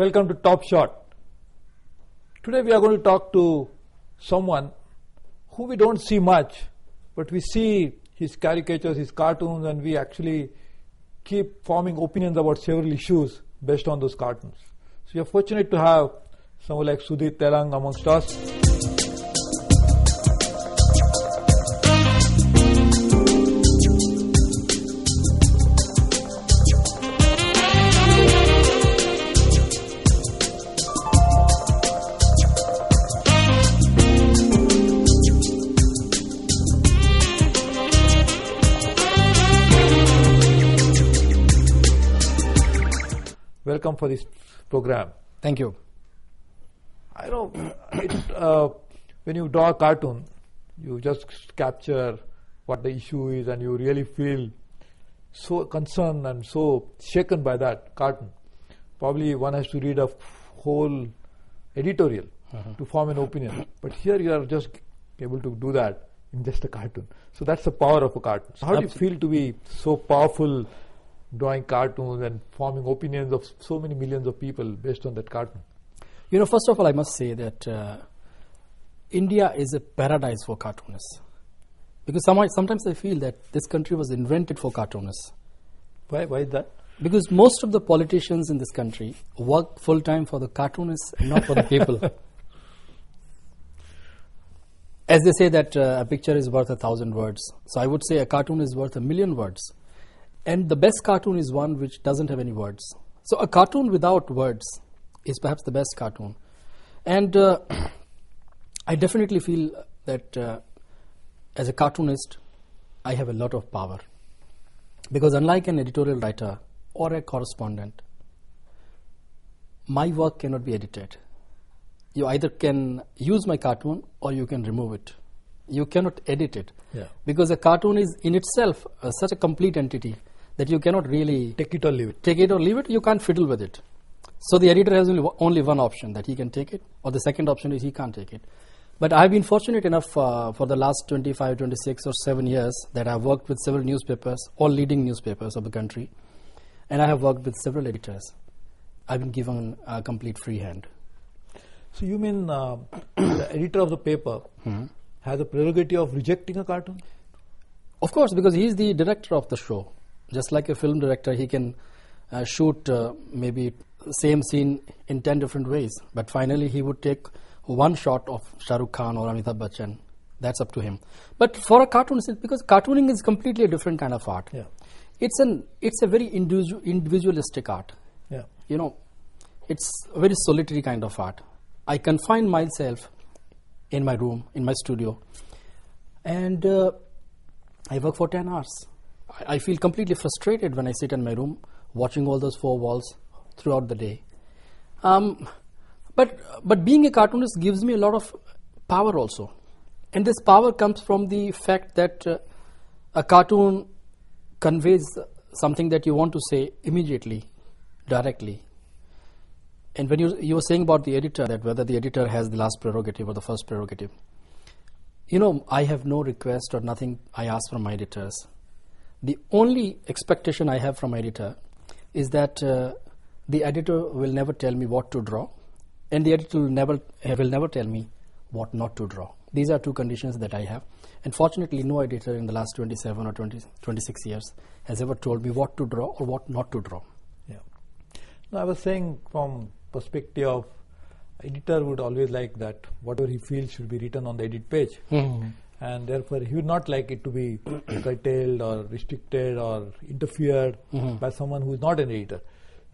Welcome to Top Shot. Today we are going to talk to someone who we don't see much, but we see his caricatures, his cartoons, and we actually keep forming opinions about several issues based on those cartoons. So we are fortunate to have someone like Sudhir Tailang amongst us. Welcome for this program. Thank you. I know when you draw a cartoon, you just capture what the issue is and you really feel so concerned and so shaken by that cartoon. Probably one has to read a whole editorial to form an opinion. But here you are just able to do that in just a cartoon. So that's the power of a cartoon. So how do you feel to be so powerful drawing cartoons and forming opinions of so many millions of people based on that cartoon? You know, first of all, I must say that India is a paradise for cartoonists. Because sometimes I feel that this country was invented for cartoonists. Why is that? Because most of the politicians in this country work full-time for the cartoonists and not for the people. As they say that a picture is worth 1,000 words. So I would say a cartoon is worth 1,000,000 words. And the best cartoon is one which doesn't have any words. So a cartoon without words is perhaps the best cartoon. And I definitely feel that as a cartoonist, I have a lot of power. Because unlike an editorial writer or a correspondent, my work cannot be edited. You either can use my cartoon or you can remove it. You cannot edit it. Yeah. Because a cartoon is in itself such a complete entity that you cannot really Take it or leave it. Take it or leave it, you can't fiddle with it. So the editor has only one option, that he can take it, or the second option is he can't take it. But I've been fortunate enough for the last 25, 26 or 7 years that I've worked with several newspapers, all leading newspapers of the country, and I have worked with several editors. I've been given a complete free hand. So you mean the editor of the paper has a prerogative of rejecting a cartoon? Of course, because he's the director of the show. Just like a film director, he can shoot maybe same scene in 10 different ways. But finally, he would take one shot of Shah Rukh Khan or Amitabh Bachchan. That's up to him. But for a cartoonist, because cartooning is completely a different kind of art. Yeah. It's a very individualistic art. Yeah. You know, it's a very solitary kind of art. I confine myself in my room, in my studio, and I work for 10 hours. I feel completely frustrated when I sit in my room watching all those four walls throughout the day. But being a cartoonist gives me a lot of power also. And this power comes from the fact that a cartoon conveys something that you want to say immediately, directly. And when you were saying about the editor, that whether the editor has the last prerogative or the first prerogative, you know, I have no request or nothing I ask from my editors. The only expectation I have from my editor is that the editor will never tell me what to draw, and the editor will never tell me what not to draw. These are two conditions that I have. And fortunately, no editor in the last 27 or 26 years has ever told me what to draw or what not to draw. Yeah. No, I was saying from perspective of editor would always like that whatever he feels should be written on the edit page. And therefore, he would not like it to be curtailed or restricted or interfered by someone who is not an editor.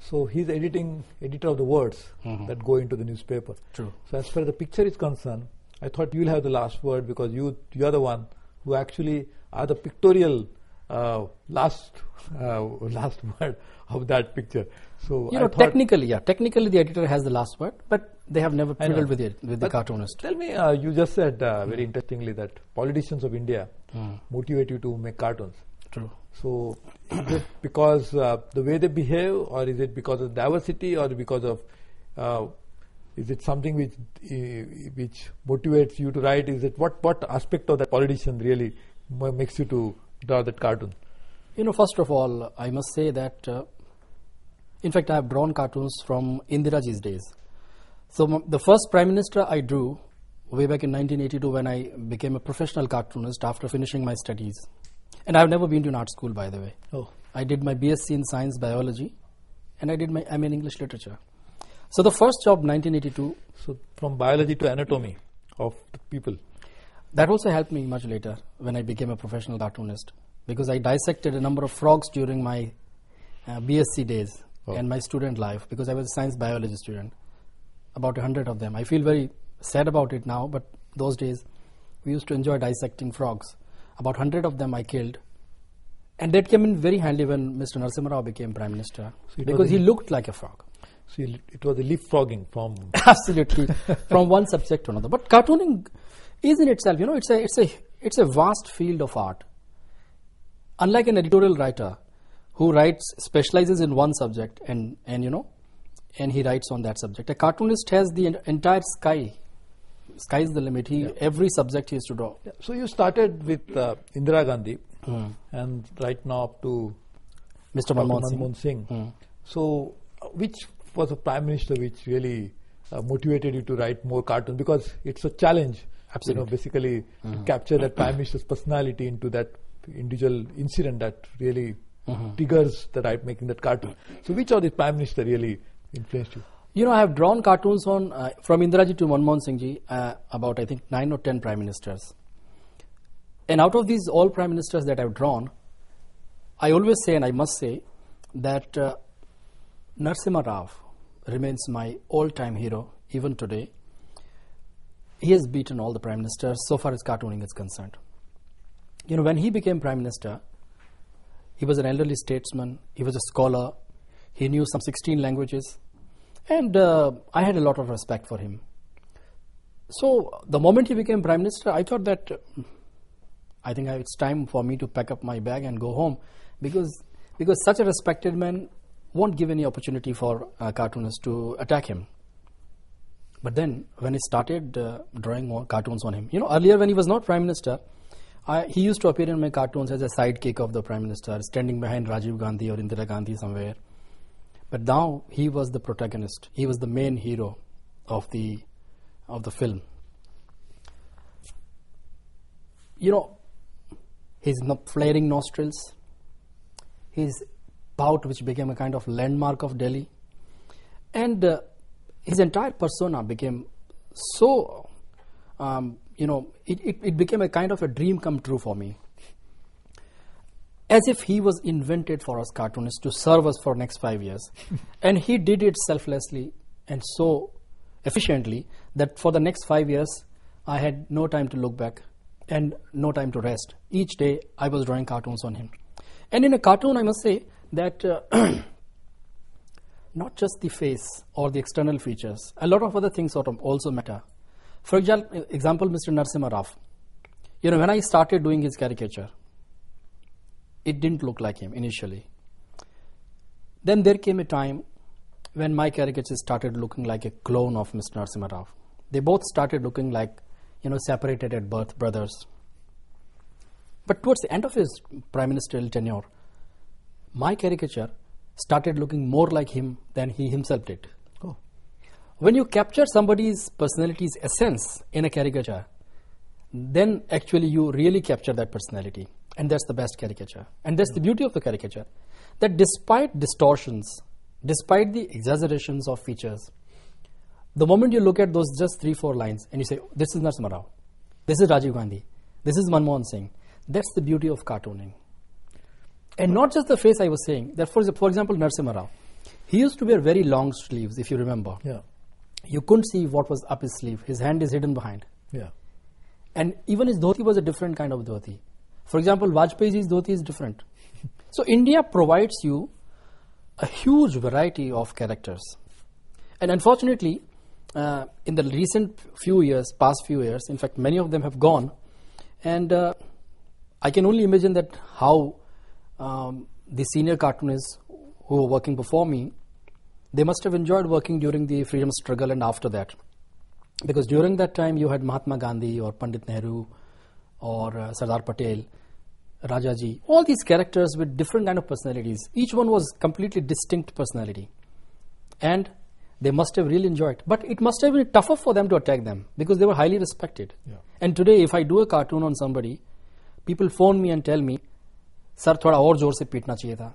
So he's editor of the words that go into the newspaper. True. So as far as the picture is concerned, I thought you'll have the last word because you are the one who actually are the pictorial last word of that picture. So you know, technically the editor has the last word, but they have never fiddled with the cartoonist. Tell me, you just said very interestingly that politicians of India motivate you to make cartoons. True. So is it because the way they behave, or is it because of diversity, or because of is it something which motivates you to write? Is it what aspect of that politician really makes you to draw that cartoon? You know, first of all, I must say that In fact, I have drawn cartoons from Indiraji's days. So the first Prime Minister I drew way back in 1982 when I became a professional cartoonist after finishing my studies. And I've never been to an art school, by the way. Oh. I did my BSc in Science Biology and I did my MA in English Literature. So the first job, 1982. So from biology to anatomy of the people. That also helped me much later when I became a professional cartoonist, because I dissected a number of frogs during my BSc days and my student life, because I was a science biology student, about 100 of them. I feel very sad about it now, but those days we used to enjoy dissecting frogs. About 100 of them I killed, and that came in very handy when Mr. Narasimha Rao became Prime Minister, because he looked like a frog. So it was a leapfrogging from... Absolutely, from one subject to another. But cartooning is in itself, it's a vast field of art. Unlike an editorial writer who specializes in one subject and he writes on that subject, a cartoonist has the entire sky. Sky is the limit. Every subject he has to draw. Yeah. So you started with Indira Gandhi and right now up to Mr. Manmohan Singh. So which was a Prime Minister which really motivated you to write more cartoons? Because it's a challenge. Absolutely. Basically to capture that Prime Minister's personality into that individual incident that really triggers the making that cartoon. So which of the Prime Minister really influenced you? I have drawn cartoons on from Indiraji to Manmohan Singh ji, about I think 9 or 10 Prime Ministers. And out of these all Prime Ministers that I have drawn, I always say, and I must say, that Narasimha Rao remains my all-time hero even today. He has beaten all the Prime Ministers so far as cartooning is concerned. When he became Prime Minister, he was an elderly statesman, he was a scholar, he knew some 16 languages, and I had a lot of respect for him. So the moment he became Prime Minister, I thought that I think it's time for me to pack up my bag and go home, because such a respected man won't give any opportunity for cartoonists to attack him. But then when I started drawing more cartoons on him, earlier when he was not Prime Minister, he used to appear in my cartoons as a sidekick of the Prime Minister, standing behind Rajiv Gandhi or Indira Gandhi somewhere. But now he was the protagonist. He was the main hero of the film. His flaring nostrils, his pout, which became a kind of landmark of Delhi, and his entire persona became so, it became a kind of a dream come true for me. As if he was invented for us cartoonists to serve us for next 5 years. And he did it selflessly and so efficiently that for the next 5 years, I had no time to look back and no time to rest. Each day, I was drawing cartoons on him. And in a cartoon, I must say that not just the face or the external features, a lot of other things also matter. For example, Mr. Narasimha Rao. When I started doing his caricature, it didn't look like him initially. Then there came a time when my caricatures started looking like a clone of Mr. Narasimha Rao. They both started looking like, separated at birth brothers. But towards the end of his prime ministerial tenure, my caricature started looking more like him than he himself did. Oh. When you capture somebody's personality's essence in a caricature, then actually you really capture that personality. And that's the best caricature. And that's the beauty of the caricature. That despite distortions, despite the exaggerations of features, the moment you look at those just 3-4 lines and you say, this is Narasimha Rao, this is Rajiv Gandhi, this is Manmohan Singh, that's the beauty of cartooning. And not just the face, I was saying, that for example, Narasimha Rao, he used to wear very long sleeves, if you remember. Yeah. You couldn't see what was up his sleeve. His hand is hidden behind. Yeah. And even his dhoti was a different kind of dhoti. For example, Vajpayee's dhoti is different. So India provides you a huge variety of characters. And unfortunately, in the past few years, in fact, many of them have gone. And I can only imagine that how the senior cartoonists who were working before me, they must have enjoyed working during the freedom struggle and after that. Because during that time, you had Mahatma Gandhi or Pandit Nehru or Sardar Patel, Rajaji, all these characters with different kind of personalities. Each one was completely distinct personality. And they must have really enjoyed. But it must have been tougher for them to attack them because they were highly respected. Yeah. And today, if I do a cartoon on somebody, people phone me and tell me, "Sir, thoda aur zor se peetna chahiye tha."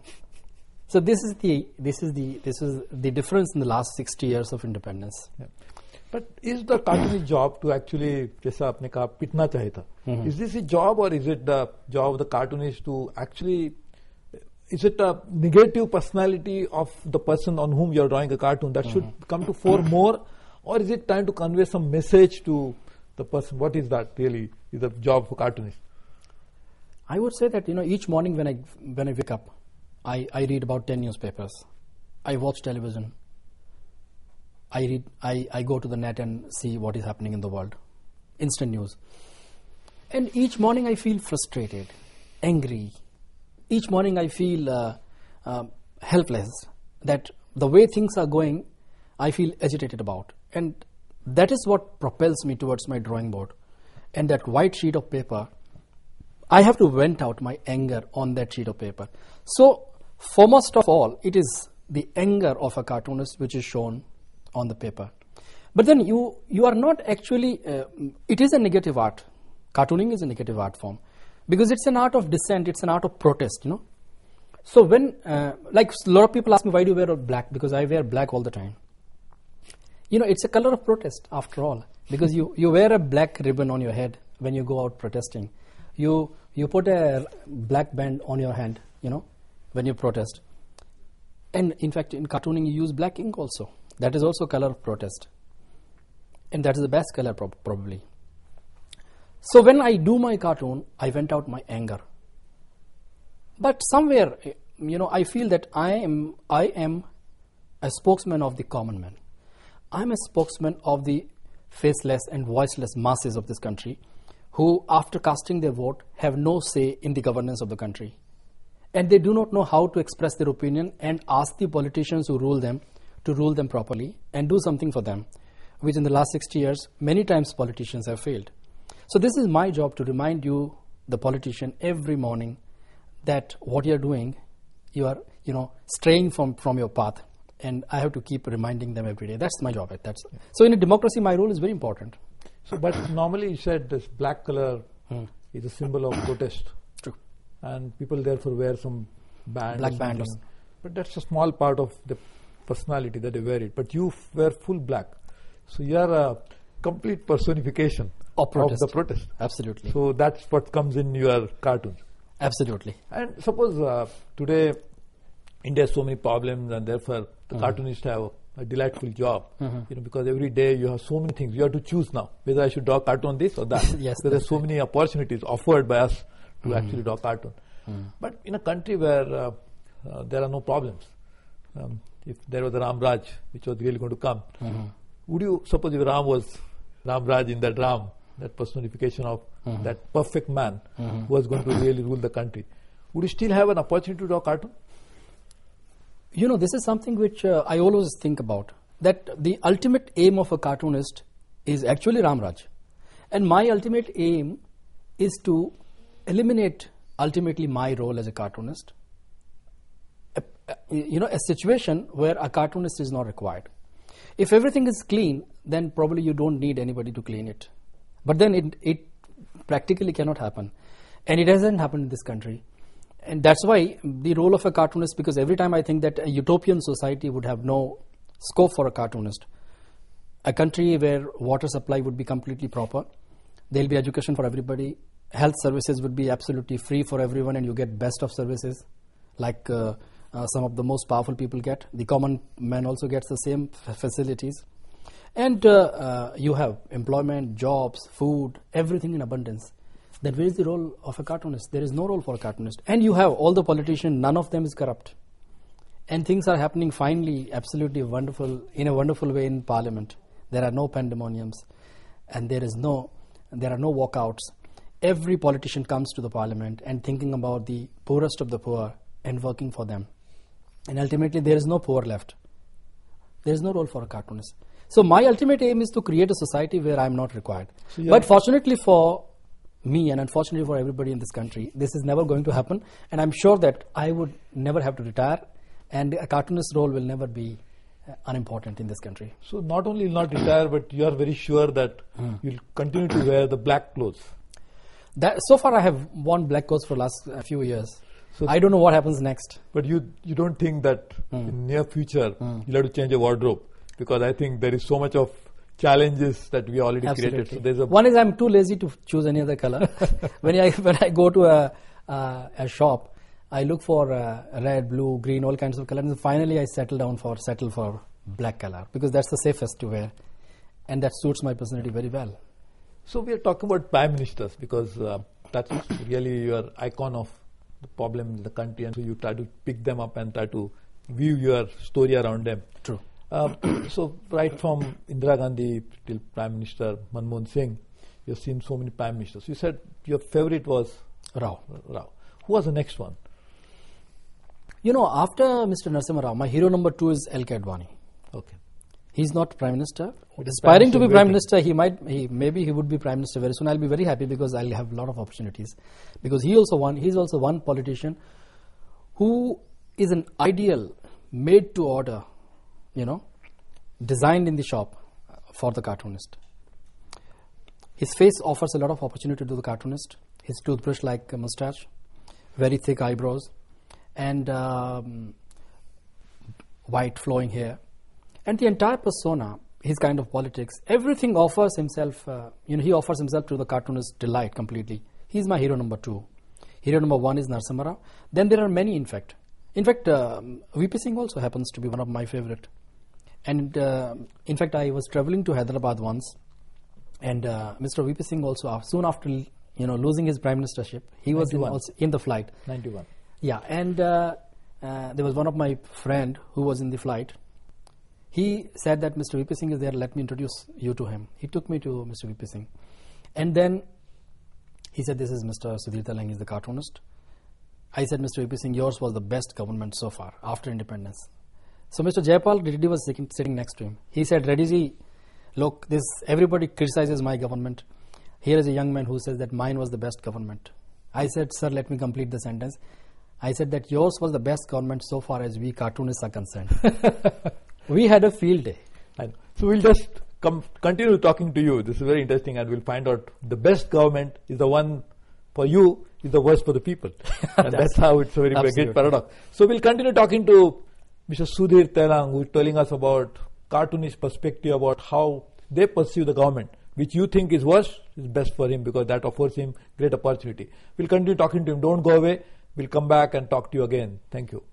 So this is the difference in the last 60 years of independence. Yeah. But is the cartoonist job to actually, जैसा आपने कहा, पिटना चाहिए था? Is this a job or is it the job of the cartoonist to actually? Is it a negative personality of the person on whom you are drawing a cartoon that should come to fore more, or is it trying to convey some message to the person? What is that really? Is the job for cartoonist? I would say that each morning when I wake up, I read about 10 newspapers. I watch television. I go to the net and see what is happening in the world. Instant news. And each morning I feel frustrated, angry. Each morning I feel helpless, that the way things are going, I feel agitated about. And that is what propels me towards my drawing board. And that white sheet of paper, I have to vent out my anger on that sheet of paper. So, foremost of all, it is the anger of a cartoonist which is shown on the paper. But then you are not actually, it is a negative art. Cartooning is a negative art form. Because it's an art of dissent, it's an art of protest, So when, like a lot of people ask me, why do you wear black? Because I wear black all the time. It's a color of protest after all. Because you wear a black ribbon on your head when you go out protesting. You put a black band on your hand, when you protest. And in fact, in cartooning, you use black ink also. That is also color of protest. And that is the best color probably. So when I do my cartoon, I vent out my anger. But somewhere, I feel that I am a spokesman of the common man. I'm a spokesman of the faceless and voiceless masses of this country who, after casting their vote, have no say in the governance of the country. And they do not know how to express their opinion and ask the politicians who rule them to rule them properly and do something for them, which in the last 60 years, many times politicians have failed. So this is my job to remind you, the politician, every morning that what you are doing, you are, straying from your path. And I have to keep reminding them every day. That's my job. So in a democracy, my role is very important. So, but normally you said this black color is a symbol of protest. True. And people therefore wear some band. Black band. But that's a small part of the personality that they wear it. But you wear full black. So you are a complete personification of the protest. Absolutely. So that's what comes in your cartoons. Absolutely. And suppose today India has so many problems and therefore the cartoonists have a delightful job. Because every day you have so many things. You have to choose now whether I should draw cartoon on this or that. Yes, because there are so many opportunities offered by us to actually draw cartoon. But in a country where there are no problems, if there was a Ram Raj which was really going to come, would you suppose if Ram was Ram Raj in that Ram, that personification of that perfect man who was going to really rule the country, would you still have an opportunity to draw cartoon? This is something which I always think about, that the ultimate aim of a cartoonist is actually Ram Raj. And my ultimate aim is to eliminate ultimately my role as a cartoonist. A situation where a cartoonist is not required. If everything is clean, then probably you don't need anybody to clean it. But then it practically cannot happen. And it hasn't happened in this country. And that's why the role of a cartoonist, because every time I think that a utopian society would have no scope for a cartoonist. A country where water supply would be completely proper, there will be education for everybody, health services would be absolutely free for everyone and you get best of services like some of the most powerful people get. The common man also gets the same facilities. And you have employment, jobs, food, everything in abundance. Then where is the role of a cartoonist? There is no role for a cartoonist. And you have all the politicians, none of them is corrupt. And things are happening finally, absolutely wonderful, in a wonderful way in Parliament. There are no pandemoniums and there are no walkouts. Every politician comes to the Parliament and thinking about the poorest of the poor and working for them. And ultimately there is no poor left. There is no role for a cartoonist. So my ultimate aim is to create a society where I am not required. So but fortunately for me and unfortunately for everybody in this country, this is never going to happen. And I'm sure that I would never have to retire and a cartoonist role will never be unimportant in this country. So not only you'll not retire, but you are very sure that you'll continue to wear the black clothes. So far I have worn black clothes for the last few years. So I don't know what happens next. But you don't think that in near future you'll have to change your wardrobe? Because I think there is so much of challenges that we already created. So there's one is I'm too lazy to choose any other color. when I go to a shop, I look for red, blue, green, all kinds of colors. And finally I settle for black color because that's the safest to wear. And that suits my personality very well. So we are talking about prime ministers because that's really your icon of the problem in the country, and so you try to pick them up and try to weave your story around them. True. So right from Indira Gandhi till Prime Minister Manmohan Singh, you've seen so many prime ministers. You said your favorite was Rao. Who was the next one? After Mr. Narasimha Rao, my hero number 2 is L.K. Advani. Okay. He's not Prime Minister. Aspiring to be Prime Minister, maybe he would be Prime Minister very soon. I'll be very happy because I'll have a lot of opportunities. Because he's also one politician who is an ideal made to order, designed in the shop for the cartoonist. His face offers a lot of opportunity to the cartoonist. His toothbrush like a mustache, very thick eyebrows, and white flowing hair. And the entire persona, his kind of politics, everything offers himself, he offers himself to the cartoonist delight completely. He's my hero number 2. Hero number 1 is Narasimha Rao. Then there are many, in fact. VP Singh also happens to be one of my favorite. And in fact, I was traveling to Hyderabad once, and Mr. VP Singh also, soon after losing his prime ministership, he was also in the flight. 91. Yeah, and there was one of my friend who was in the flight. He said that Mr. VP Singh is there, let me introduce you to him. He took me to Mr. VP Singh. And then he said, this is Mr. Sudhir Tailang, he's the cartoonist. I said, Mr. VP Singh, yours was the best government so far, after independence. So Mr. Jayapal Reddy was sitting next to him. He said, Reddyji, look, everybody criticizes my government. Here is a young man who says that mine was the best government. I said, sir, let me complete the sentence. I said that yours was the best government so far as we cartoonists are concerned. We had a field day. So we'll just continue talking to you. This is very interesting, and we'll find out the best government is the one for you, is the worst for the people. And that's how it's a very great paradox. So we'll continue talking to Mr. Sudhir Tailang, who is telling us about cartoonist perspective, about how they perceive the government, which you think is worse, is best for him because that offers him great opportunity. We'll continue talking to him. Don't go away. We'll come back and talk to you again. Thank you.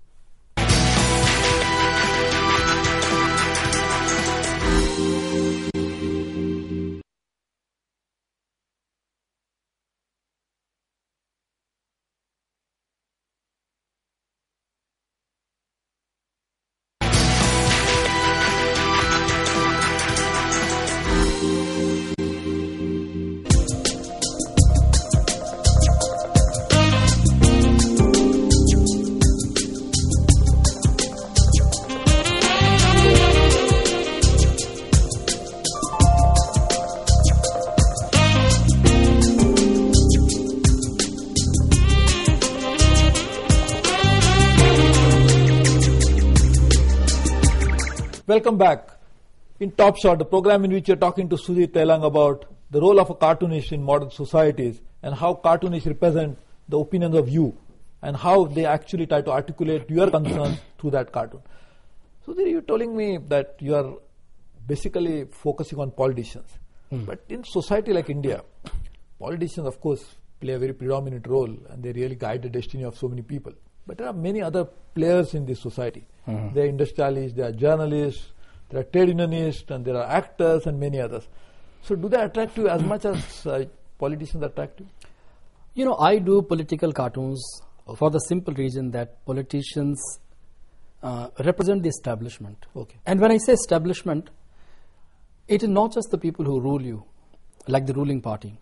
Welcome back. In Top Shot, the program in which you're talking to Sudhir Tailang about the role of a cartoonist in modern societies and how cartoonists represent the opinions of you and how they actually try to articulate your concerns through that cartoon. Sudhir, you're telling me that you are basically focusing on politicians. But in society like India, politicians, of course, play a very predominant role and they really guide the destiny of so many people. But there are many other players in this society. There are industrialists, there are journalists, there are trade unionists, and there are actors and many others. So do they attract you as much as politicians attract you? I do political cartoons for the simple reason that politicians represent the establishment. Okay. And when I say establishment, it is not just the people who rule you, like the ruling party,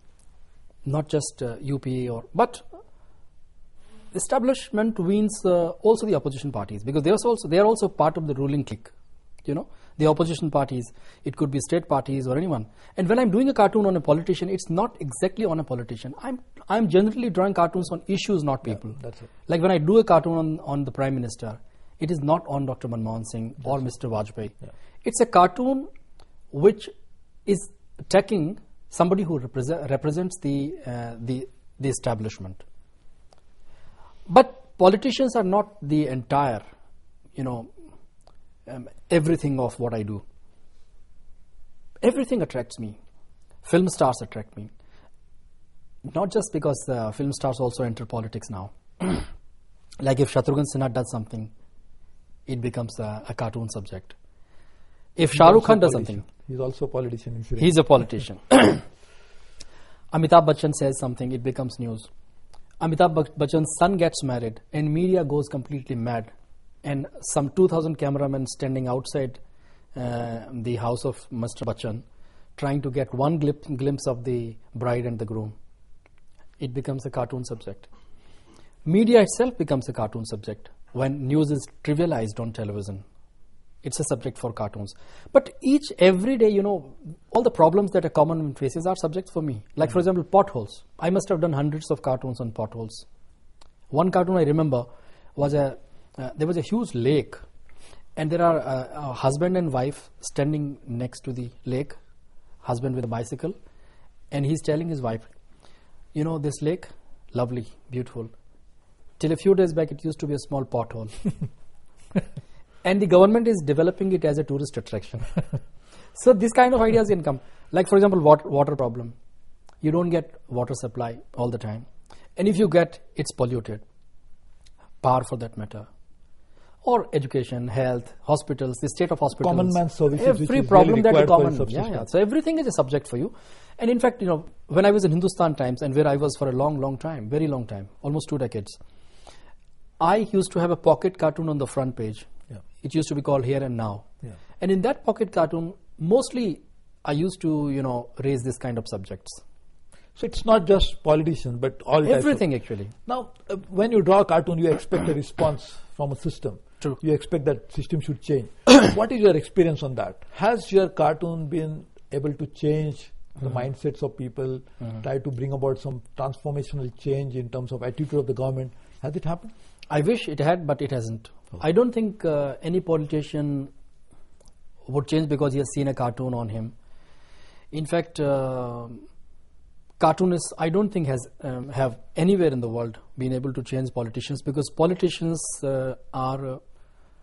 not just UPA, but establishment means also the opposition parties, because they are also part of the ruling clique. The opposition parties, it could be state parties or anyone. And when I'm doing a cartoon on a politician, it's not exactly on a politician. I'm generally drawing cartoons on issues, not people. Yeah, that's it. Like when I do a cartoon on the Prime Minister, It is not on Dr. Manmohan Singh or Mr. Vajpayee. Yeah. It's a cartoon which is attacking somebody who represents the establishment. But politicians are not the entire, everything of what I do. Everything attracts me. Film stars attract me. Not just because film stars also enter politics now. Like if Shatrughan Sinha does something, it becomes a cartoon subject. If Shah Rukh Khan does something, he's also a politician. He's a politician. Amitabh Bachchan says something, it becomes news. Amitabh Bachchan's son gets married and media goes completely mad. And some 2,000 cameramen standing outside the house of Mr. Bachchan trying to get one glimpse of the bride and the groom. It becomes a cartoon subject. Media itself becomes a cartoon subject when news is trivialized on television. It's a subject for cartoons. But every day, all the problems that a common man faces are subjects for me. Like, for example, potholes. I must have done hundreds of cartoons on potholes. One cartoon I remember was there was a huge lake, and there are a husband and wife standing next to the lake, husband with a bicycle, and he's telling his wife, this lake, lovely, beautiful. Till a few days back, it used to be a small pothole. And the government is developing it as a tourist attraction. So this kind of ideas can come. Like, for example, water problem. You don't get water supply all the time. And if you get, it's polluted. Power for that matter. Or education, health, hospitals, the state of hospitals. Common man services. Every problem that a common. Yeah. So everything is a subject for you. And in fact, when I was in Hindustan Times, and where I was for a long time, very long time, almost 2 decades, I used to have a pocket cartoon on the front page. Yeah. It used to be called Here and Now. Yeah. And in that pocket cartoon, mostly I used to, raise this kind of subjects. So it's not just politicians, but all everything actually. Now, when you draw a cartoon, you expect a response from a system. True. You expect that system should change. What is your experience on that? Has your cartoon been able to change the mindsets of people, try to bring about some transformational change in terms of attitude of the government? Has it happened? I wish it had, but it hasn't. Oh. I don't think any politician would change because he has seen a cartoon on him. In fact, cartoonists, I don't think have anywhere in the world been able to change politicians, because politicians are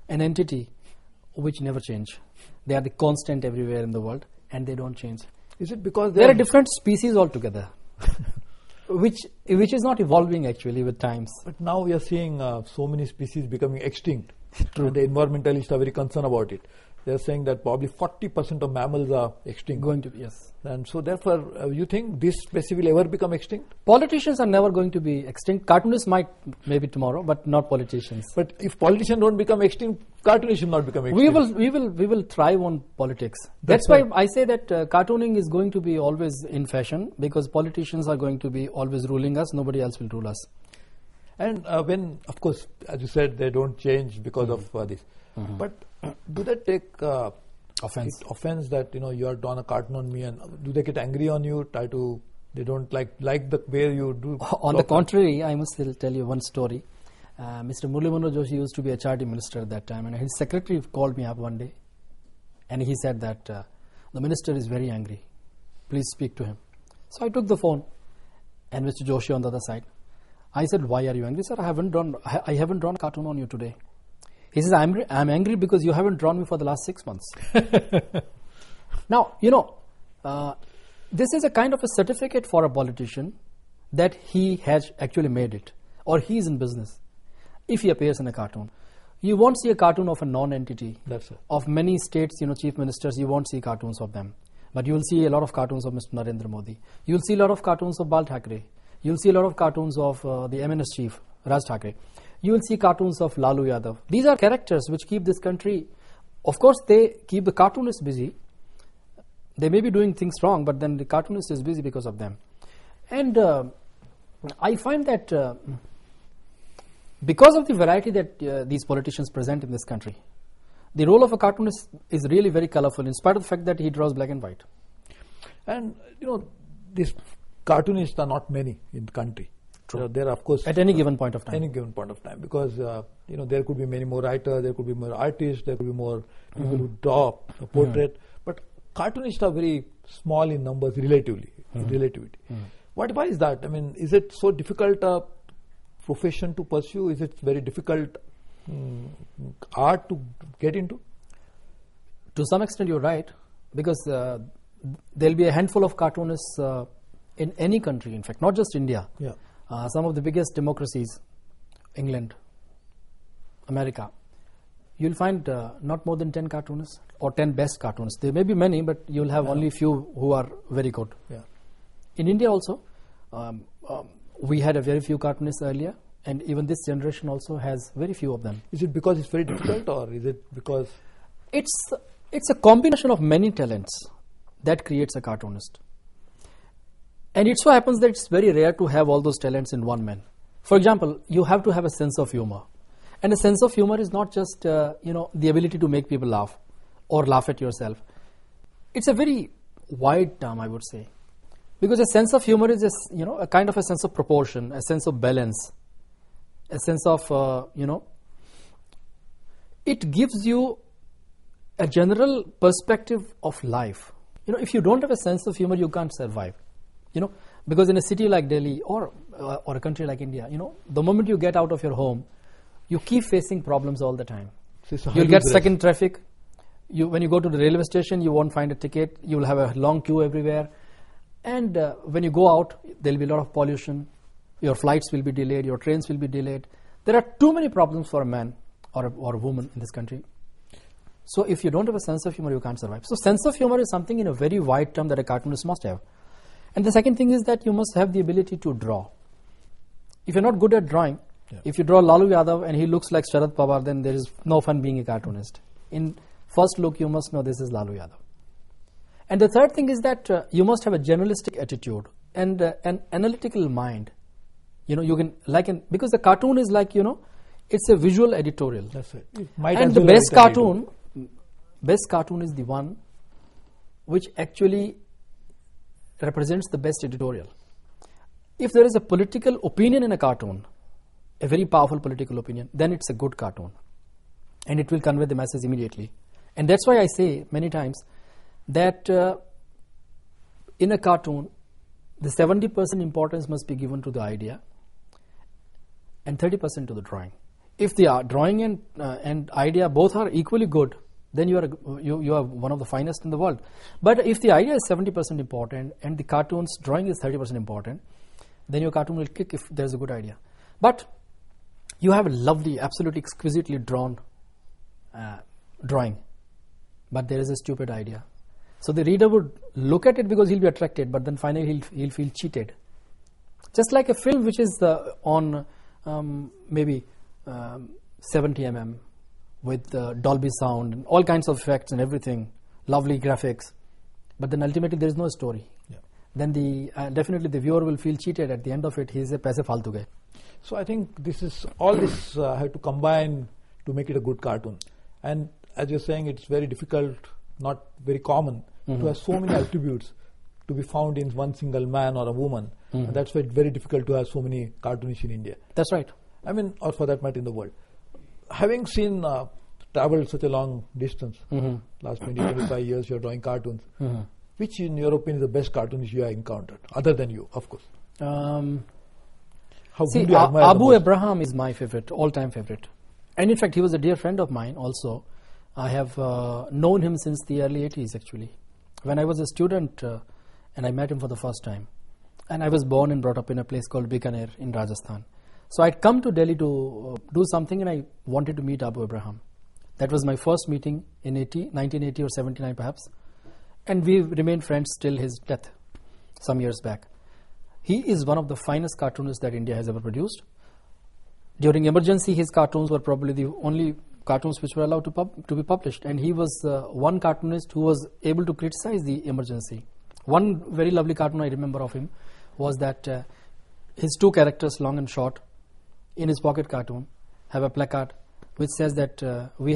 an entity which never change. They are the constant everywhere in the world, and they don't change. Is it because they are a different species altogether? Which is not evolving actually with times. But now we are seeing so many species becoming extinct. True. And the environmentalists are very concerned about it. They are saying that probably 40% of mammals are extinct. Going to be, yes. And so therefore, you think this species will ever become extinct? Politicians are never going to be extinct. Cartoonists might maybe tomorrow, but not politicians. But if politicians don't become extinct, cartoonists should not become extinct. We will thrive on politics. That's why I say that cartooning is going to be always in fashion, because politicians are going to be always ruling us. Nobody else will rule us. And when, of course, as you said, they don't change because of this. But do they take offense that you are done a cartoon on me, and do they get angry on you? They don't like the way you do. On the contrary, I must tell you one story. Mr. Murli Manohar Joshi used to be a charity minister at that time, and his secretary called me up one day, and he said that the minister is very angry. Please speak to him. So I took the phone, and Mr. Joshi on the other side. I said, "Why are you angry, sir? I haven't drawn a cartoon on you today." He says, I'm angry because you haven't drawn me for the last 6 months. Now, this is a kind of a certificate for a politician that he has actually made it, or he is in business. If he appears in a cartoon, you won't see a cartoon of a non-entity. That's it. Of many states, chief ministers, you won't see cartoons of them. But you will see a lot of cartoons of Mr. Narendra Modi. You will see a lot of cartoons of Bal Thackeray. You will see a lot of cartoons of the MNS chief, Raj Thackeray. You will see cartoons of Lalu Yadav. These are characters which keep this country, of course they keep the cartoonists busy. They may be doing things wrong, but then the cartoonist is busy because of them. And I find that because of the variety that these politicians present in this country, the role of a cartoonist is really very colorful, in spite of the fact that he draws black and white. And these cartoonists are not many in the country. True. There are, of course, At any given point of time. any given point of time, because there could be many more writers, there could be more artists, there could be more people who draw a portrait, but cartoonists are very small in numbers relatively. Relativity. Why is that? I mean, is it so difficult a profession to pursue? Is it very difficult art to get into? To some extent, you're right, because there'll be a handful of cartoonists in any country, in fact, not just India. Yeah. Some of the biggest democracies, England, America, you'll find not more than 10 cartoonists or 10 best cartoonists. There may be many, but you'll have only few who are very good. Yeah. In India also, we had a very few cartoonists earlier, and even this generation also has very few of them. Is it because it's very difficult, or is it because It's a combination of many talents that creates a cartoonist. And it so happens that it's very rare to have all those talents in one man. For example, you have to have a sense of humor. And a sense of humor is not just the ability to make people laugh or laugh at yourself. It's a very wide term, I would say. Because a sense of humor is just, a kind of a sense of proportion, a sense of balance, a sense of, it gives you a general perspective of life. If you don't have a sense of humor, you can't survive. Because in a city like Delhi or a country like India, the moment you get out of your home, you keep facing problems all the time. You'll get stuck in traffic. When you go to the railway station, you won't find a ticket. You'll have a long queue everywhere. And when you go out, there'll be a lot of pollution. Your flights will be delayed. Your trains will be delayed. There are too many problems for a man or a woman in this country. So if you don't have a sense of humor, you can't survive. So sense of humor is something in a very wide term that a cartoonist must have. And the second thing is that you must have the ability to draw. If you're not good at drawing, if you draw Lalu Yadav and he looks like Sharad Pawar, then there is no fun being a cartoonist. In first look, you must know this is Lalu Yadav. And the third thing is that you must have a journalistic attitude and an analytical mind. You can because the cartoon is like, it's a visual editorial. That's it. And the best cartoon is the one which actually represents the best editorial. If there is a political opinion in a cartoon, a very powerful political opinion, then it's a good cartoon. And it will convey the message immediately. And that's why I say many times that in a cartoon, the 70% importance must be given to the idea and 30% to the drawing. If the drawing and idea both are equally good, then you are one of the finest in the world. But if the idea is 70% important and the cartoon's drawing is 30% important, then your cartoon will kick if there's a good idea. But you have a lovely, absolutely exquisitely drawn drawing, but there is a stupid idea. So the reader would look at it because he'll be attracted, but then finally he'll feel cheated. Just like a film which is on maybe 70 mm with Dolby sound and all kinds of effects and everything, lovely graphics, but then ultimately there is no story. Yeah. Then definitely the viewer will feel cheated. At the end of it, he is a paise faltu guy. So I think all this have to combine to make it a good cartoon. And as you're saying, it's very difficult, not very common, to have so many attributes to be found in one single man or a woman. And that's why it's very difficult to have so many cartoonists in India. That's right. I mean, or for that matter in the world. Having traveled such a long distance, last 20, 25 years you're drawing cartoons, which in your opinion is the best cartoonist you have encountered, other than you, of course? Abu Abraham is my favorite, all-time favorite. And in fact, he was a dear friend of mine also. I have known him since the early 80s actually. When I was a student and I met him for the first time. And I was born and brought up in a place called Bikaner in Rajasthan. So I'd come to Delhi to do something and I wanted to meet Abu Abraham. That was my first meeting in 1980 or 79 perhaps. And we remained friends till his death some years back. He is one of the finest cartoonists that India has ever produced. During emergency, his cartoons were probably the only cartoons which were allowed to be published. And he was one cartoonist who was able to criticize the emergency. One very lovely cartoon I remember of him was that his two characters, long and short, in his pocket cartoon, have a placard which says that we